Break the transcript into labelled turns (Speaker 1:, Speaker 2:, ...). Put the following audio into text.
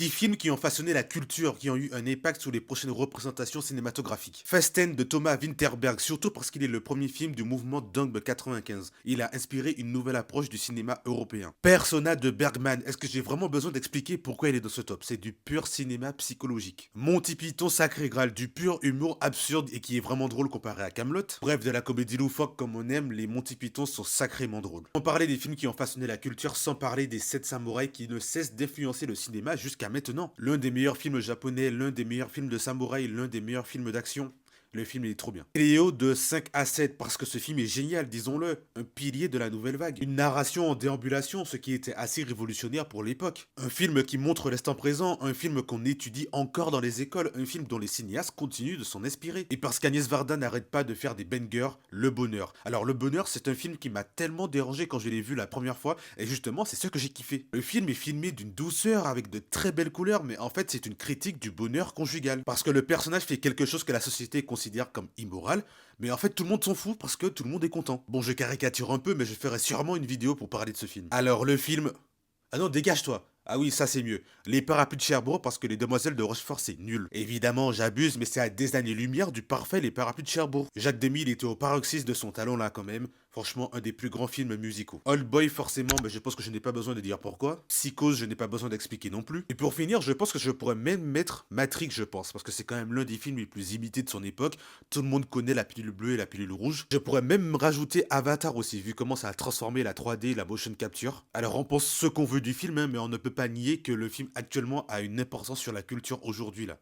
Speaker 1: 10 films qui ont façonné la culture, qui ont eu un impact sur les prochaines représentations cinématographiques. Fasten de Thomas Winterberg, surtout parce qu'il est le premier film du mouvement Dong 95. Il a inspiré une nouvelle approche du cinéma européen. Persona de Bergman, est-ce que j'ai vraiment besoin d'expliquer pourquoi il est dans ce top? C'est du pur cinéma psychologique. Monty Python Sacré Graal, du pur humour absurde et qui est vraiment drôle comparé à Camelot. Bref, de la comédie loufoque comme on aime, les Monty Python sont sacrément drôles. On parlait des films qui ont façonné la culture sans parler des 7 samouraïs qui ne cessent d'influencer le cinéma jusqu'à maintenant. L'un des meilleurs films japonais, l'un des meilleurs films de samouraï, l'un des meilleurs films d'action. Le film il est trop bien. Cléo de 5 à 7 parce que ce film est génial, disons-le, un pilier de la nouvelle vague. Une narration en déambulation, ce qui était assez révolutionnaire pour l'époque. Un film qui montre l'instant présent, un film qu'on étudie encore dans les écoles, un film dont les cinéastes continuent de s'en inspirer. Et parce qu'Agnès Varda n'arrête pas de faire des bangers, Le Bonheur. Alors Le Bonheur, c'est un film qui m'a tellement dérangé quand je l'ai vu la première fois, et justement c'est ce que j'ai kiffé. Le film est filmé d'une douceur, avec de très belles couleurs, mais en fait c'est une critique du bonheur conjugal. Parce que le personnage fait quelque chose que la société considère comme immoral, mais en fait tout le monde s'en fout parce que tout le monde est content. Bon, je caricature un peu, mais je ferai sûrement une vidéo pour parler de ce film. Alors le film... Ah non, dégage-toi. Ah oui, ça c'est mieux. Les parapluies de Cherbourg parce que les demoiselles de Rochefort c'est nul. Évidemment, j'abuse, mais c'est à des années-lumière du parfait Les parapluies de Cherbourg. Jacques Demy, il était au paroxysme de son talent là quand même. Franchement, un des plus grands films musicaux. Old Boy forcément, mais je pense que je n'ai pas besoin de dire pourquoi. Psychose, je n'ai pas besoin d'expliquer non plus. Et pour finir, je pense que je pourrais même mettre Matrix, je pense, parce que c'est quand même l'un des films les plus imités de son époque. Tout le monde connaît la pilule bleue et la pilule rouge. Je pourrais même rajouter Avatar aussi, vu comment ça a transformé la 3D et la motion capture. Alors on pense ce qu'on veut du film, hein, mais on ne peut pas nier que le film actuellement a une importance sur la culture aujourd'hui là.